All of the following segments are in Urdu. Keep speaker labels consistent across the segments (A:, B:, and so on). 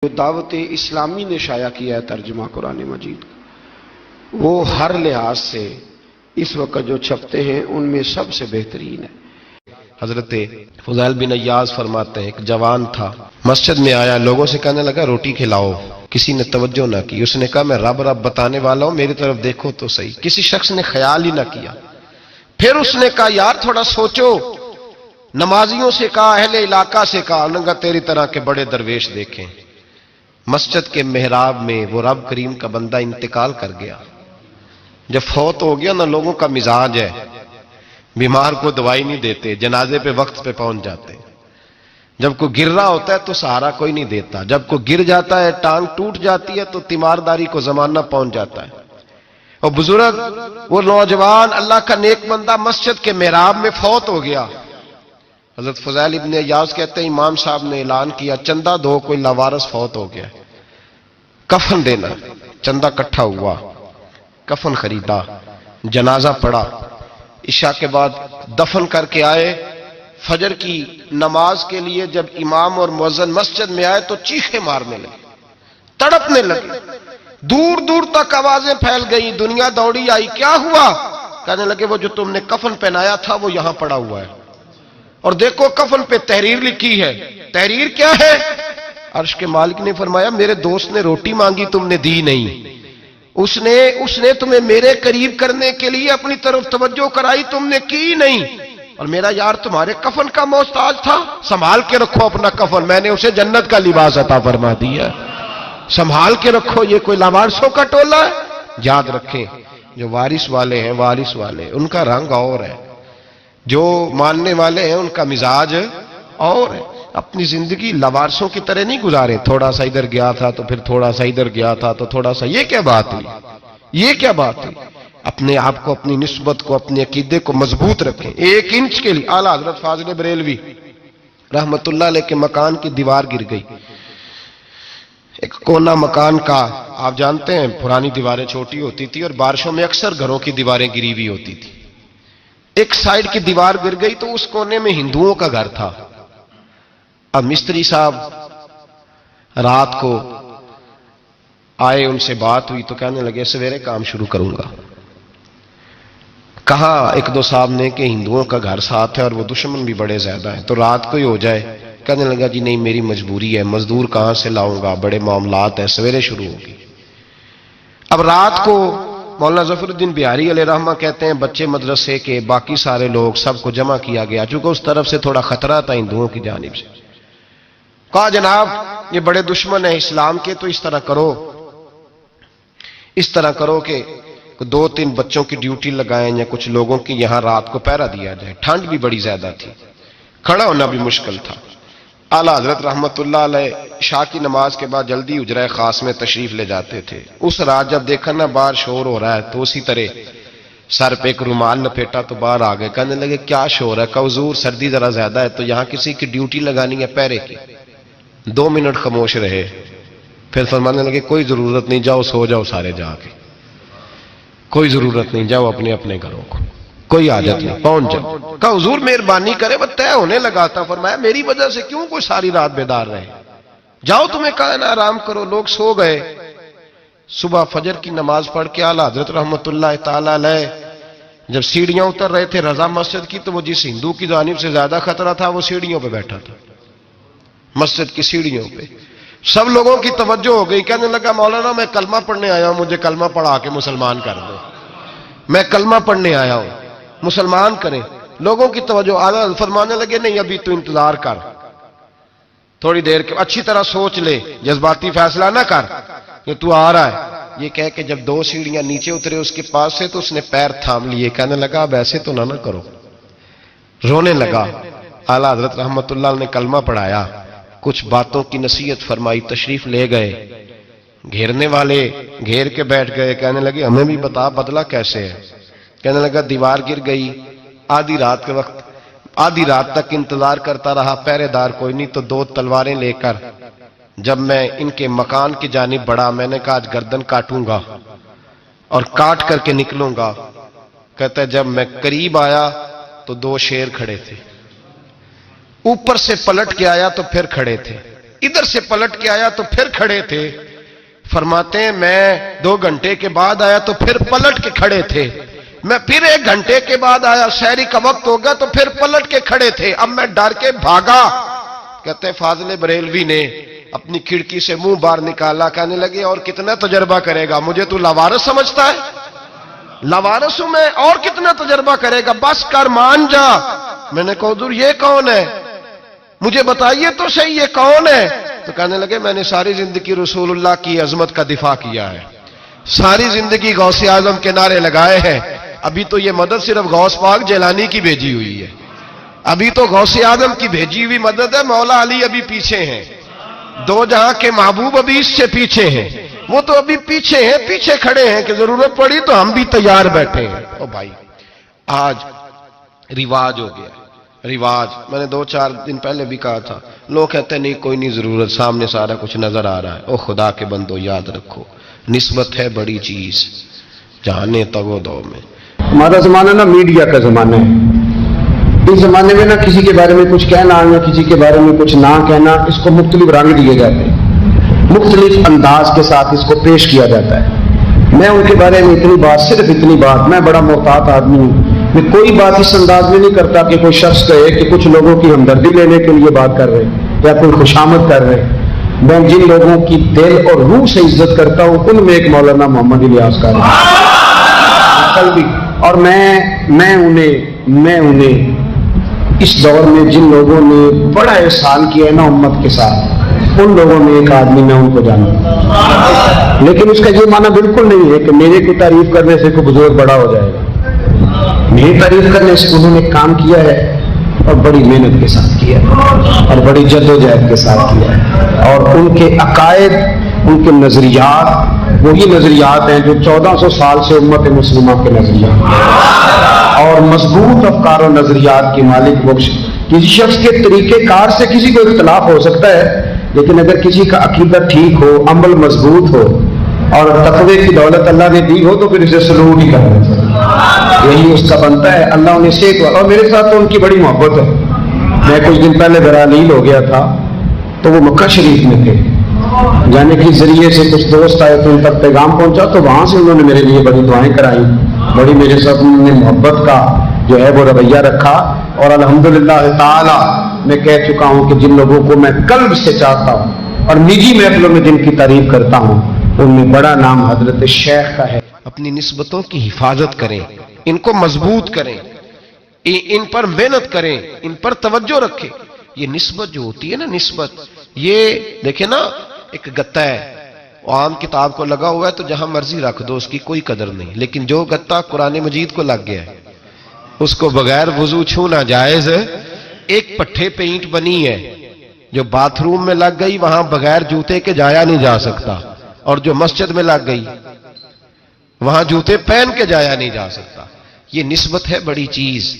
A: جو دعوت اسلامی نے شائع کیا ہے ترجمہ قرآن مجید کا، وہ ہر لحاظ سے اس وقت جو چھپتے ہیں ان میں سب سے بہترین ہے۔
B: حضرت فضیل بن عیاض فرماتے ہیں ایک جوان تھا، مسجد میں آیا، لوگوں سے کہنے لگا روٹی کھلاؤ، کسی نے توجہ نہ کی۔ اس نے کہا میں رب رب بتانے والا ہوں، میری طرف دیکھو تو صحیح۔ کسی شخص نے خیال ہی نہ کیا۔ پھر اس نے کہا یار تھوڑا سوچو، نمازیوں سے کہا، اہل علاقہ سے کہا، انہوں نے کہا تیری طرح کے بڑے درویش دیکھیں۔ مسجد کے محراب میں وہ رب کریم کا بندہ انتقال کر گیا۔ جب فوت ہو گیا نا، لوگوں کا مزاج ہے، بیمار کو دوائی نہیں دیتے، جنازے پہ وقت پہ پہنچ جاتے۔ جب کوئی گر رہا ہوتا ہے تو سہارا کوئی نہیں دیتا، جب کوئی گر جاتا ہے، ٹانگ ٹوٹ جاتی ہے تو تیمارداری کو زمانہ پہنچ جاتا ہے۔ اور بزرگ، وہ نوجوان اللہ کا نیک بندہ مسجد کے محراب میں فوت ہو گیا۔ حضرت فضیل ابن عیاض کہتے ہیں امام صاحب نے اعلان کیا چندہ دو، کوئی لاوارث فوت ہو گیا، کفن دینا۔ چندہ کٹھا ہوا، کفن خریدا، جنازہ پڑا، عشاء کے بعد دفن کر کے آئے۔ فجر کی نماز کے لیے جب امام اور مؤذن مسجد میں آئے تو چیخیں مارنے لگے، تڑپنے لگے، دور دور تک آوازیں پھیل گئی، دنیا دوڑی آئی۔ کیا ہوا؟ کہنے لگے وہ جو تم نے کفن پہنایا تھا وہ یہاں پڑا ہوا ہے، اور دیکھو کفن پہ تحریر لکھی ہے۔ تحریر کیا ہے؟ عرش کے مالک نے فرمایا میرے دوست نے روٹی مانگی، تم نے دی نہیں، اس نے تمہیں میرے قریب کرنے کے لیے اپنی طرف توجہ کرائی، تم نے کی نہیں، اور میرا یار تمہارے کفن کا محتاج تھا، سنبھال کے رکھو اپنا کفن، میں نے اسے جنت کا لباس عطا فرما دیا، سنبھال کے رکھو، یہ کوئی لاوارثوں کا ٹولہ ہے۔ یاد رکھیں جو وارث والے ہیں، وارث والے ان کا رنگ اور ہے، جو ماننے والے ہیں ان کا مزاج اور ہے۔ اپنی زندگی لوارثوں کی طرح نہیں گزارے، تھوڑا سا ادھر گیا تھا تو پھر تھوڑا سا ادھر گیا تھا تو تھوڑا سا، یہ کیا بات ہے؟ یہ کیا بات ہے؟ اپنے آپ کو، اپنی نسبت کو، اپنے عقیدے کو مضبوط رکھیں۔ ایک انچ کے لیے اعلیٰ حضرت فاضل بریلوی رحمت اللہ علیہ کے مکان کی دیوار گر گئی، ایک کونا مکان کا، آپ جانتے ہیں پرانی دیواریں چھوٹی ہوتی تھی اور بارشوں میں اکثر گھروں کی دیواریں گری ہوئی ہوتی تھی۔ ایک سائیڈ کی دیوار گر گئی تو اس کونے میں ہندوؤں کا گھر تھا۔ اب مستری صاحب رات کو آئے، ان سے بات ہوئی تو کہنے لگے سویرے کام شروع کروں گا۔ کہا ایک دو صاحب نے کہ ہندوؤں کا گھر ساتھ ہے اور وہ دشمن بھی بڑے زیادہ ہیں، تو رات کو ہی ہو جائے۔ کہنے لگا جی نہیں میری مجبوری ہے، مزدور کہاں سے لاؤں گا، بڑے معاملات ہیں، سویرے شروع ہوگی۔ اب رات کو مولانا ظفر الدین بہاری علیہ رحمہ کہتے ہیں بچے مدرسے کے، باقی سارے لوگ، سب کو جمع کیا گیا، چونکہ اس طرف سے تھوڑا خطرہ تھا ہندوؤں کی جانب سے۔ کہا جناب یہ بڑے دشمن ہیں اسلام کے، تو اس طرح کرو کہ دو تین بچوں کی ڈیوٹی لگائیں یا کچھ لوگوں کی یہاں رات کو پہرا دیا جائے، ٹھنڈ بھی بڑی زیادہ تھی، کھڑا ہونا بھی مشکل تھا۔ اعلیٰ حضرت رحمت اللہ علیہ عشاء کی نماز کے بعد جلدی حجرہ خاص میں تشریف لے جاتے تھے۔ اس رات جب دیکھا نا باہر شور ہو رہا ہے تو اسی طرح سر پہ ایک رومال لپیٹا تو باہر آ گئے، کہنے لگے کیا شور ہے؟ کہ حضور سردی ذرا زیادہ ہے تو یہاں کسی کی ڈیوٹی لگانی ہے پہرے کی۔ 2 منٹ خاموش رہے، پھر فرمانے لگے کوئی ضرورت نہیں، جاؤ سو جاؤ سارے جا کے، کوئی ضرورت نہیں، جاؤ اپنے اپنے گھروں کو، کوئی حاجت نہیں، پہنچ جاؤ۔ کہا حضور مہربانی کرے، وہ طے ہونے لگا تھا۔ فرمایا میری وجہ سے کیوں کوئی ساری رات بیدار رہے، جاؤ تمہیں کہا نا آرام کرو۔ لوگ سو گئے۔ صبح فجر کی نماز پڑھ کے اعلیٰ حضرت رحمت اللہ تعالی علیہ جب سیڑھیاں اتر رہے تھے رضا مسجد کی، تو وہ جس ہندو کی جانب سے زیادہ خطرہ تھا وہ سیڑھیوں پہ بیٹھا تھا، مسجد کی سیڑھیوں پہ۔ سب لوگوں کی توجہ ہو گئی، کہنے لگا مولانا میں کلمہ پڑھنے آیا ہوں، مجھے کلمہ پڑھا کے مسلمان کر دو، میں کلمہ پڑھنے آیا ہوں، مسلمان کریں۔ لوگوں کی توجہ، اعلیٰ فرمانے لگے نہیں ابھی تو انتظار کر، تھوڑی دیر کے اچھی طرح سوچ لے، جذباتی فیصلہ نہ کر کہ تو آ رہا ہے۔ یہ کہہ کہ جب 2 سیڑھیاں نیچے اترے اس کے پاس سے تو اس نے پیر تھام لیے، کہنے لگا اب ایسے تو نہ کرو، رونے لگا۔ اعلیٰ حضرت رحمت اللہ نے کلمہ پڑھایا، کچھ باتوں کی نصیحت فرمائی، تشریف لے گئے۔ گھیرنے والے گھیر کے بیٹھ گئے، کہنے لگے ہمیں بھی بتا بدلہ کیسے ہے؟ کہنے لگا دیوار گر گئی، آدھی رات کے وقت، آدھی رات تک انتظار کرتا رہا، پہرے دار کوئی نہیں، تو 2 تلواریں لے کر جب میں ان کے مکان کی جانب بڑھا، میں نے کہا آج گردن کاٹوں گا اور کاٹ کر کے نکلوں گا۔ کہتا ہے جب میں قریب آیا تو 2 شیر کھڑے تھے، اوپر سے پلٹ کے آیا تو پھر کھڑے تھے، ادھر سے پلٹ کے آیا تو پھر کھڑے تھے. فرماتے ہیں میں 2 گھنٹے کے بعد آیا تو پھر پلٹ کے کھڑے تھے. میں پھر 1 گھنٹے کے بعد آیا, سحری کا وقت ہو گیا تو پھر پلٹ کے کھڑے تھے. اب میں ڈر کے بھاگا. کہتے ہیں فاضل بریلوی نے اپنی کھڑکی سے منہ باہر نکالا, کہنے لگے اور کتنا تجربہ کرے گا, مجھے تو لاوارث سمجھتا ہے؟ لاوارث ہوں میں, اور کتنا تجربہ کرے گا, بس کر مان جا. میں نے کہا حضور یہ کون ہے, مجھے بتائیے تو صحیح یہ کون ہے. تو کہنے لگے میں نے ساری زندگی رسول اللہ کی عظمت کا دفاع کیا ہے, ساری زندگی غوث اعظم کے نعرے لگائے ہیں. ابھی تو یہ مدد صرف غوث پاک جیلانی کی بھیجی ہوئی ہے, ابھی تو غوث اعظم کی بھیجی ہوئی مدد ہے. مولا علی ابھی پیچھے ہیں, 2 جہاں کے محبوب ابھی اس سے پیچھے ہیں, وہ تو ابھی پیچھے ہیں, پیچھے کھڑے ہیں کہ ضرورت پڑی تو ہم بھی تیار بیٹھے ہیں. او بھائی آج رواج ہو گیا, رواج. میں نے 2-4 دن پہلے بھی کہا تھا, لوگ کہتے ہیں نہیں کوئی نہیں ضرورت, سامنے سارا کچھ نظر آ رہا ہے. او خدا کے بندو یاد رکھو, نسبت ہے بڑی چیز, جانے تگو دو میں.
C: ہمارا زمانہ نا میڈیا کا زمانہ ہے. اس زمانے میں نہ کسی کے بارے میں کچھ کہنا یا کسی کے بارے میں کچھ نہ کہنا, اس کو مختلف رنگ دیے جاتے ہیں, مختلف انداز کے ساتھ اس کو پیش کیا جاتا ہے. میں ان کے بارے میں اتنی بات, صرف اتنی بات, میں بڑا محتاط آدمی ہوں, میں کوئی بات اس انداز میں نہیں کرتا کہ کوئی شخص کہے کہ کچھ لوگوں کی ہمدردی لینے کے لیے بات کر رہے یا کوئی خوشامد کر رہے. میں جن لوگوں کی دل اور روح سے عزت کرتا ہوں ان میں ایک مولانا محمد الیاس کا ہے. اور میں انہیں اس دور میں جن لوگوں نے بڑا احسان کیا ہے نا امت کے ساتھ, ان لوگوں میں ایک آدمی میں ان کو جانتا ہوں. لیکن اس کا یہ معنی بالکل نہیں ہے کہ میرے کو تعریف کرنے سے کوئی بزرگ بڑا ہو جائے گا. میری تعریف کرنے سے انہوں نے کام کیا ہے اور بڑی محنت کے ساتھ کیا ہے اور بڑی جدوجہد کے ساتھ کیا ہے. اور ان کے عقائد, ان کے نظریات وہی نظریات ہیں جو 1400 سال سے امت مسلمہ کے نظریات ہیں, اور مضبوط افکار و نظریات کی مالک بخش. کسی شخص کے طریقہ کار سے کسی کو اختلاف ہو سکتا ہے, لیکن اگر کسی کا عقیدہ ٹھیک ہو, عمل مضبوط ہو اور تقوی کی دولت اللہ نے دی ہو تو پھر اسے سلوک ہی کرنا چاہیے, یہی اس کا بنتا ہے. اللہ انہیں صحت والا, اور میرے ساتھ تو ان کی بڑی محبت ہے. میں کچھ دن پہلے برالیل ہو گیا تھا تو وہ مکہ شریف میں تھے, جانے کے ذریعے سے کچھ دوست آئے تو ان تک پیغام پہنچا, تو وہاں سے انہوں نے میرے لیے بڑی دعائیں کرائی, بڑی میرے ساتھ انہوں نے محبت کا جو ہے وہ رویہ رکھا. اور الحمدللہ تعالی میں کہہ چکا ہوں کہ جن لوگوں کو میں قلب سے چاہتا ہوں اور نجی محفلوں میں جن کی تعریف کرتا ہوں ان میں بڑا نام حضرت شیخ کا ہے.
B: اپنی نسبتوں کی حفاظت کریں, ان کو مضبوط کریں, ان پر محنت کریں, ان پر توجہ رکھیں. یہ نسبت جو ہوتی ہے نا, نسبت, یہ دیکھیں نا ایک گتا ہے, عام کتاب کو لگا ہوا ہے تو جہاں مرضی رکھ دو, اس کی کوئی قدر نہیں. لیکن جو گتا قرآن مجید کو لگ گیا ہے اس کو بغیر وضو چھونا جائز ہے. ایک پٹھے پہ اینٹ بنی ہے جو باتھ روم میں لگ گئی, وہاں بغیر جوتے کے جایا نہیں جا سکتا, اور جو مسجد میں لگ گئی وہاں جوتے پہن کے جایا نہیں جا سکتا. یہ نسبت ہے بڑی چیز.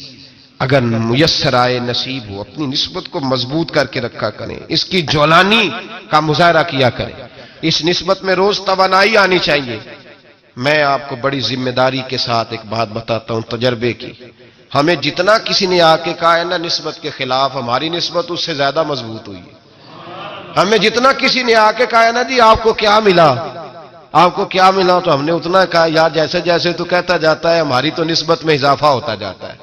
B: اگر میسر آئے نصیب ہو, اپنی نسبت کو مضبوط کر کے رکھا کریں, اس کی جولانی کا مظاہرہ کیا کریں. اس نسبت میں روز توانائی آنی چاہیے. میں آپ کو بڑی ذمہ داری کے ساتھ ایک بات بتاتا ہوں تجربے کی. ہمیں جتنا کسی نے آ کے کہا ہے نا نسبت کے خلاف, ہماری نسبت اس سے زیادہ مضبوط ہوئی ہے. ہمیں جتنا کسی نے آ کے کہا ہے نا جی آپ کو کیا ملا, آپ کو کیا ملا, تو ہم نے اتنا کہا یار جیسے جیسے تو کہتا جاتا ہے ہماری تو نسبت میں اضافہ ہوتا جاتا ہے,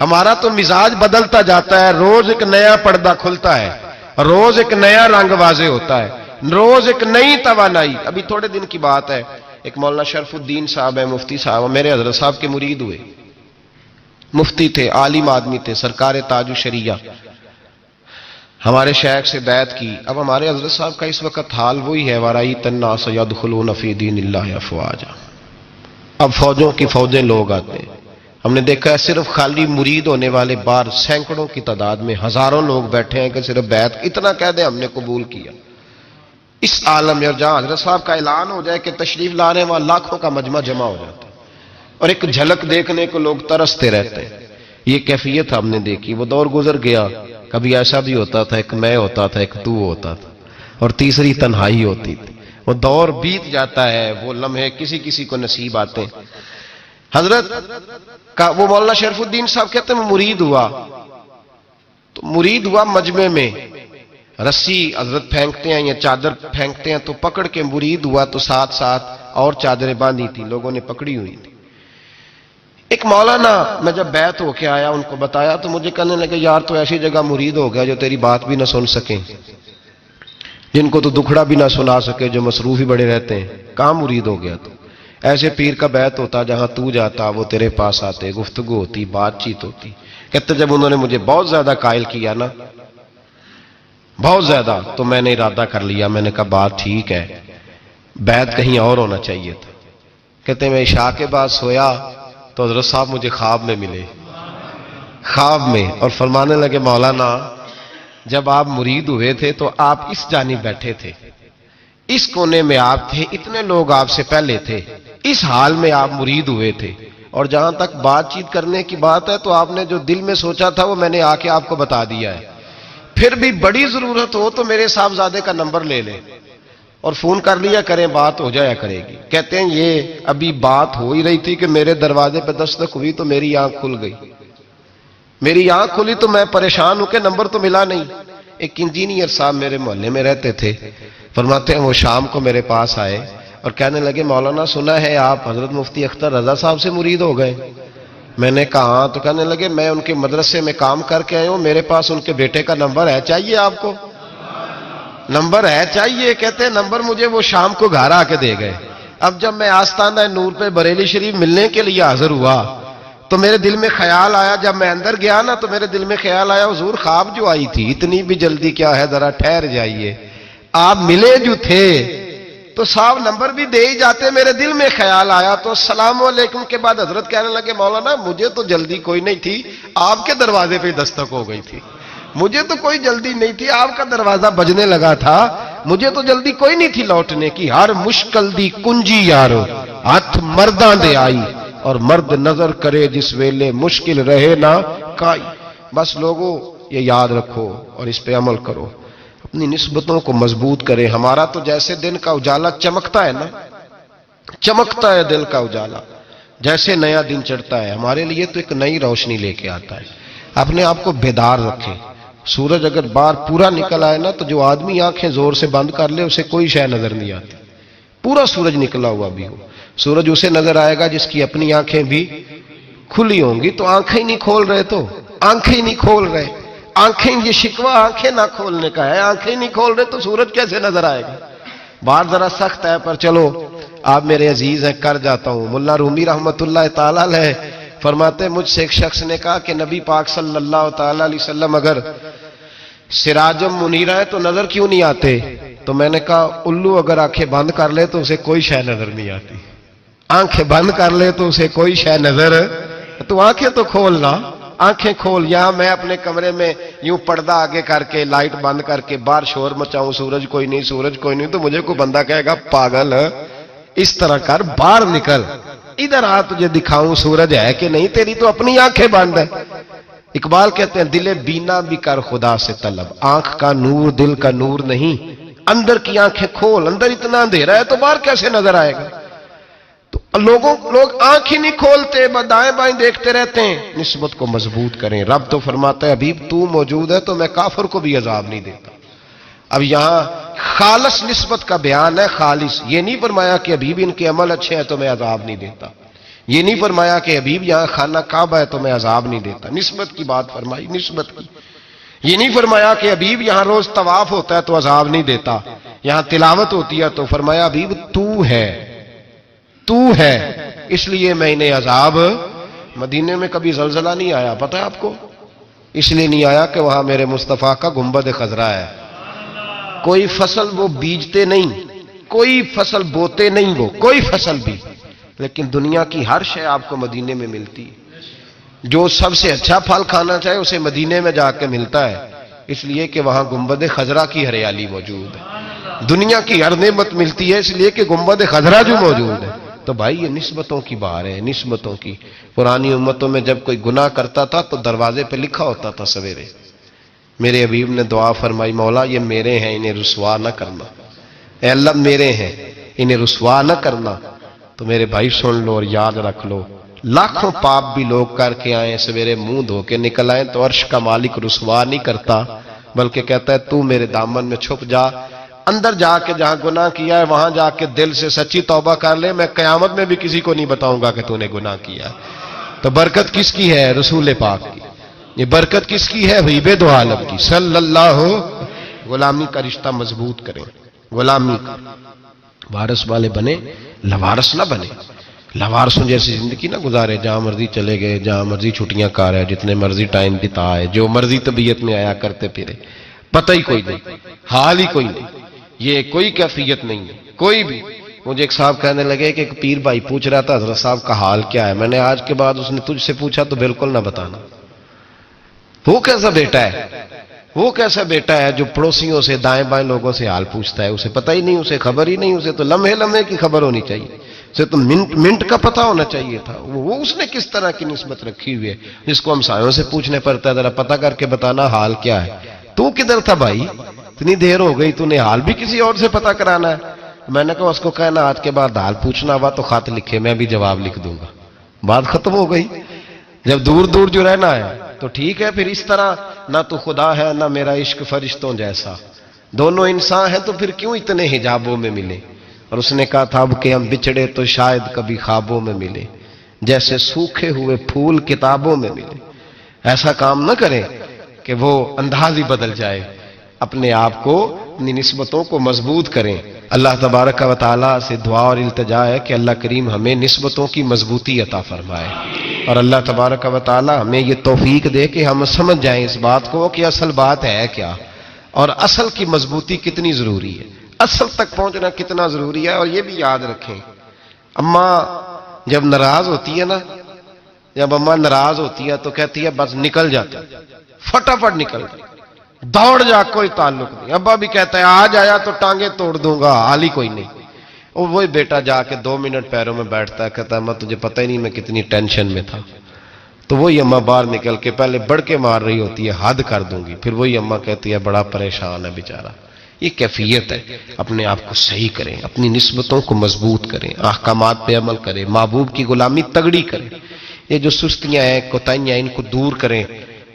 B: ہمارا تو مزاج بدلتا جاتا ہے, روز ایک نیا پردہ کھلتا ہے, روز ایک نیا رنگ واضح ہوتا ہے, روز ایک نئی توانائی. ابھی تھوڑے دن کی بات ہے, ایک مولانا شرف الدین صاحب ہے, مفتی صاحب, میرے حضرت صاحب کے مرید ہوئے, مفتی تھے, عالم آدمی تھے, سرکار تاج الشریعہ, ہمارے شیخ سے بیعت کی. اب ہمارے حضرت صاحب کا اس وقت حال وہی ہے, وَرَأَيْتَ النَّاسَ يَدْخُلُونَ فِي دِينِ اللَّهِ أَفْوَاجًا. اب فوجوں کی فوجیں لوگ آتے ہیں. ہم نے دیکھا ہے صرف خالی مرید ہونے والے بار سینکڑوں کی تعداد میں ہزاروں لوگ بیٹھے ہیں کہ صرف بیعت اتنا کہہ دیں ہم نے قبول کیا. اس عالم میں جہاں حضرت صاحب کا اعلان ہو جائے کہ تشریف لانے وہاں لاکھوں کا مجمع جمع ہو جاتا ہے اور ایک جھلک دیکھنے کو لوگ ترستے رہتے ہیں. یہ کیفیت ہم نے دیکھی. وہ دور گزر گیا, کبھی ایسا بھی ہوتا تھا ایک میں ہوتا تھا, ایک تو ہوتا تھا, اور تیسری تنہائی ہوتی تھی. وہ دور بیت جاتا ہے, وہ لمحے کسی کسی کو نصیب آتے ہیں. حضرت کا وہ مولانا شرف الدین صاحب کہتے ہیں میں مرید ہوا, تو مرید ہوا مجمع میں, رسی حضرت پھینکتے ہیں یا چادر پھینکتے ہیں تو پکڑ کے مرید ہوا تو ساتھ ساتھ اور چادریں باندھی تھی، لوگوں نے پکڑی ہوئی تھی۔ ایک مولانا میں جب بیعت ہو کے آیا ان کو بتایا تو مجھے کہنے لگے یار تو ایسی جگہ مرید ہو گیا جو تیری بات بھی نہ سن سکیں، جن کو تو دکھڑا بھی نہ سنا سکے، جو مصروف ہی بڑے رہتے ہیں، کہاں مرید ہو گیا تو؟ ایسے پیر کا بیعت ہوتا جہاں تو جاتا وہ تیرے پاس آتے، گفتگو ہوتی، بات چیت ہوتی۔ کہتے جب انہوں نے مجھے بہت زیادہ قائل کیا نا، بہت زیادہ، تو میں نے ارادہ کر لیا، میں نے کہا بات ٹھیک ہے، بیعت کہیں اور ہونا چاہیے تھا۔ کہتے میں عشاء کے بعد سویا تو حضرت صاحب مجھے خواب میں ملے، خواب میں، اور فرمانے لگے مولانا جب آپ مرید ہوئے تھے تو آپ اس جانب بیٹھے تھے، اس کونے میں آپ تھے، اتنے لوگ آپ سے پہلے تھے، اس حال میں آپ مرید ہوئے تھے، اور جہاں تک بات چیت کرنے کی بات ہے تو آپ نے جو دل میں سوچا تھا وہ میں نے آ کے آپ کو بتا دیا ہے، پھر بھی بڑی ضرورت ہو تو میرے صاحبزادے کا نمبر لے لیں اور فون کر لیا کریں، بات ہو جایا کرے گی۔ کہتے ہیں یہ ابھی بات ہو ہی رہی تھی کہ میرے دروازے پہ دستک ہوئی تو میری آنکھ کھل گئی، میری آنکھ کھلی تو میں پریشان ہوں کہ نمبر تو ملا نہیں۔ ایک انجینئر صاحب میرے محلے میں رہتے تھے، فرماتے ہیں وہ شام کو میرے پاس آئے اور کہنے لگے مولانا سنا ہے آپ حضرت مفتی اختر رضا صاحب سے مرید ہو گئے؟ میں نے کہا ہاں، تو کہنے لگے میں ان کے مدرسے میں کام کر کے آئے ہوں، میرے پاس ان کے بیٹے کا نمبر ہے، چاہیے آپ کو؟ نمبر ہے چاہیے؟ کہتے ہیں نمبر مجھے وہ شام کو گھر آ کے دے گئے۔ اب جب میں آستانہ نور پہ بریلی شریف ملنے کے لیے حاضر ہوا تو میرے دل میں خیال آیا، جب میں اندر گیا نا تو میرے دل میں خیال آیا حضور خواب جو آئی تھی اتنی بھی جلدی کیا ہے، ذرا ٹھہر جائیے، آپ ملے جو تھے تو صاحب نمبر بھی دے ہی جاتے۔ میرے دل میں خیال آیا تو السلام علیکم کے بعد حضرت کہنے لگے مولانا مجھے تو جلدی کوئی نہیں تھی، آپ کے دروازے پہ دستک ہو گئی تھی، مجھے تو کوئی جلدی نہیں تھی، آپ کا دروازہ بجنے لگا تھا، مجھے تو جلدی کوئی نہیں تھی لوٹنے کی، ہر مشکل دی کنجی یارو ہاتھ مرداں دے آئی، اور مرد نظر کرے جس ویلے مشکل رہے نہ کائی۔ بس لوگوں یہ یاد رکھو اور اس پہ عمل کرو، اپنی نسبتوں کو مضبوط کریں۔ ہمارا تو جیسے دن کا اجالا چمکتا ہے نا، چمکتا ہے دل کا اجالا، جیسے نیا دن چڑھتا ہے ہمارے لیے تو ایک نئی روشنی لے کے آتا ہے۔ اپنے آپ کو بیدار رکھیں۔ سورج اگر باہر پورا نکل آئے نا تو جو آدمی آنکھیں زور سے بند کر لے اسے کوئی شے نظر نہیں آتی، پورا سورج نکلا ہوا بھی ہو، سورج اسے نظر آئے گا جس کی اپنی آنکھیں بھی کھلی ہوں گی۔ تو آنکھیں ہی نہیں کھول رہے، تو آنکھیں ہی نہیں کھول رہے، آنکھیں، یہ شکوہ آنکھیں نہ کھولنے کا ہے، آنکھیں ہی نہیں کھول رہے تو سورج کیسے نظر آئے گا؟ بات ذرا سخت ہے پر چلو آپ میرے عزیز ہیں کر جاتا ہوں۔ ملا رومی رحمت اللہ تعالی علیہ فرماتے مجھ سے ایک شخص نے کہا کہ نبی پاک صلی اللہ تعالی علیہ وسلم اگر سراجم منیرہ ہے تو نظر کیوں نہیں آتے؟ تو میں نے کہا الو اگر آنکھیں بند کر لے تو اسے کوئی شے نظر نہیں آتی، آنکھیں بند کر لے تو اسے کوئی شے نظر، تو آنکھیں تو کھولنا، آنکھیں کھول۔ یہاں میں اپنے کمرے میں یوں پردہ آگے کر کے لائٹ بند کر کے باہر شور مچاؤں، سورج کوئی نہیں، سورج کوئی نہیں، تو مجھے کوئی بندہ کہے گا پاگل اس طرح کر، باہر نکل، ادھر آ تجھے دکھاؤں سورج ہے کہ نہیں، تیری تو اپنی آنکھیں بند ہے۔ اقبال کہتے ہیں دل بینا بھی کر خدا سے طلب، آنکھ کا نور دل کا نور نہیں، اندر کی آنکھیں کھول، اندر اتنا اندھیرا ہے تو باہر کیسے نظر آئے گا؟ تو لوگ آنکھ ہی نہیں کھولتے، دائیں بائیں دیکھتے رہتے ہیں۔ نسبت کو مضبوط کریں۔ رب تو فرماتا ہے حبیب تو موجود ہے تو میں کافر کو بھی عذاب نہیں دیتا۔ اب یہاں خالص نسبت کا بیان ہے، خالص، یہ نہیں فرمایا کہ حبیب ان کے عمل اچھے ہیں تو میں عذاب نہیں دیتا، یہ نہیں فرمایا کہ حبیب یہاں خانہ کعبہ ہے تو میں عذاب نہیں دیتا، نسبت کی بات فرمائی، نسبت کی۔ یہ نہیں فرمایا کہ حبیب یہاں روز طواف ہوتا ہے تو عذاب نہیں دیتا، یہاں تلاوت ہوتی ہے تو فرمایا حبیب تو ہے، تو ہے، اس لیے میں انہیں عذاب۔ مدینے میں کبھی زلزلہ نہیں آیا، پتہ ہے آپ کو؟ اس لیے نہیں آیا کہ وہاں میرے مصطفیٰ کا گنبد خضرا ہے۔ کوئی فصل وہ بیجتے نہیں، کوئی فصل بوتے نہیں، وہ کوئی فصل بھی، لیکن دنیا کی ہر شے آپ کو مدینے میں ملتی ہے۔ جو سب سے اچھا پھل کھانا چاہے اسے مدینے میں جا کے ملتا ہے، اس لیے کہ وہاں گنبد خضرا کی ہریالی موجود ہے۔ دنیا کی ہر نعمت ملتی ہے اس لیے کہ گنبد خضرا جو موجود ہے۔ تو بھائی یہ نسبتوں کی بات ہے، نسبتوں کی۔ پرانی امتوں میں جب کوئی گناہ کرتا تھا تو دروازے پہ لکھا ہوتا تھا سویرے، میرے حبیب نے دعا فرمائی مولا یہ میرے ہیں انہیں رسوا نہ کرنا، اے اللہ میرے ہیں انہیں رسوا نہ کرنا۔ تو میرے بھائی سن لو اور یاد رکھ لو، لاکھوں پاپ بھی لوگ کر کے آئیں، سویرے منہ دھو کے نکل آئیں تو عرش کا مالک رسوا نہیں کرتا، بلکہ کہتا ہے تو میرے دامن میں چھپ جا، اندر جا کے جہاں گناہ کیا ہے وہاں جا کے دل سے سچی توبہ کر لے، میں قیامت میں بھی کسی کو نہیں بتاؤں گا کہ تو نے گناہ کیا ہے۔ تو برکت کس کی ہے؟ رسول پاک کی۔ یہ برکت کس کی ہے؟ حبیب دو عالم کی صلی اللہ۔ غلامی کا رشتہ مضبوط کریں، غلامی کا وارث والے بنے، لوارث نہ بنے۔ لوارثوں جیسی زندگی نہ گزارے، جہاں مرضی چلے گئے، جہاں مرضی چھٹیاں کار ہے، جتنے مرضی ٹائم بتا ہے، جو مرضی طبیعت میں آیا کرتے پھرے، پتہ ہی کوئی نہیں، حال ہی کوئی نہیں، یہ کوئی کیفیت نہیں ہے کوئی بھی۔ مجھے ایک صاحب کہنے لگے کہ ایک پیر بھائی پوچھ رہا تھا حضرت صاحب کا حال کیا ہے، میں نے آج کے بعد اس نے تجھ سے پوچھا تو بالکل نہ بتانا۔ وہ کیسا بیٹا ہے، وہ کیسا بیٹا ہے جو پڑوسیوں سے دائیں بائیں لوگوں سے حال پوچھتا ہے، اسے پتہ ہی نہیں، اسے خبر ہی نہیں، اسے تو لمحے لمحے کی خبر ہونی چاہیے، اسے تو منٹ منٹ کا پتہ ہونا چاہیے تھا۔ وہ اس نے کس طرح کی نسبت رکھی ہوئی ہے جس کو ہم سایوں سے پوچھنے پڑتا ہے ذرا پتہ کر کے بتانا حال کیا ہے۔ تو کدھر تھا بھائی، اتنی دیر ہو گئی، تو نے حال بھی کسی اور سے پتہ کرانا ہے۔ میں نے کہا اس کو کہنا آج کے بعد حال پوچھنا ہوا تو خط لکھے، میں بھی جواب لکھ دوں گا، بات ختم ہو گئی۔ جب دور دور جو رہنا ہے تو ٹھیک ہے، پھر اس طرح نہ تو خدا ہے نہ میرا عشق فرشتوں جیسا، دونوں انسان ہیں تو پھر کیوں اتنے حجابوں میں ملے۔ اور اس نے کہا تھا اب کہ ہم بچھڑے تو شاید کبھی خوابوں میں ملے، جیسے سوکھے ہوئے پھول کتابوں میں ملے۔ ایسا کام نہ کریں کہ وہ انداز ہی بدل جائے، اپنے آپ کو، اپنی نسبتوں کو مضبوط کریں۔ اللہ تبارک و تعالیٰ سے دعا اور التجا ہے کہ اللہ کریم ہمیں نسبتوں کی مضبوطی عطا فرمائے، اور اللہ تبارک و تعالیٰ ہمیں یہ توفیق دے کہ ہم سمجھ جائیں اس بات کو کہ اصل بات ہے کیا، اور اصل کی مضبوطی کتنی ضروری ہے، اصل تک پہنچنا کتنا ضروری ہے۔ اور یہ بھی یاد رکھیں، اماں جب ناراض ہوتی ہے نا، جب اماں ناراض ہوتی ہے تو کہتی ہے بس نکل جاتا، فٹافٹ نکل جاتا، دوڑ جا، کوئی تعلق نہیں۔ ابا بھی کہتا ہے آج آیا تو ٹانگیں توڑ دوں گا، حال ہی کوئی نہیں۔ اور وہی بیٹا جا کے 2 منٹ پیروں میں بیٹھتا ہے، کہتا ہے اماں تجھے پتہ ہی نہیں میں کتنی ٹینشن میں تھا۔ تو وہی اماں باہر نکل کے پہلے بڑھ کے مار رہی ہوتی ہے حد کر دوں گی، پھر وہی اماں کہتی ہے بڑا پریشان ہے بیچارہ۔ یہ کیفیت ہے، اپنے آپ کو صحیح کریں، اپنی نسبتوں کو مضبوط کریں، احکامات پہ عمل کریں، محبوب کی غلامی تگڑی کریں۔ یہ جو سستیاں ہیں، کوتاہیاں، ان کو دور کریں۔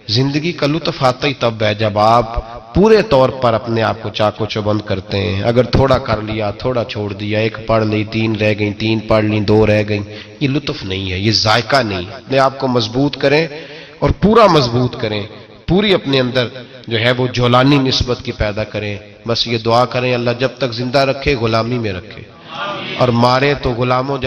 B: زندگی کا لطف آتا ہی تب ہے جب آپ پورے طور پر اپنے آپ کو چاق و چوبند کرتے ہیں۔ اگر تھوڑا کر لیا، تھوڑا چھوڑ دیا، 1 پڑھ لی، 3 رہ گئیں، 3 پڑھ لی، 2 رہ گئیں، یہ لطف نہیں ہے، یہ ذائقہ نہیں ہے۔ اپنے آپ کو مضبوط کریں اور پورا مضبوط کریں، پوری اپنے اندر جو ہے وہ جولانی نسبت کی پیدا کریں۔ بس یہ دعا کریں اللہ جب تک زندہ رکھے غلامی میں رکھے، اور مارے تو غلاموں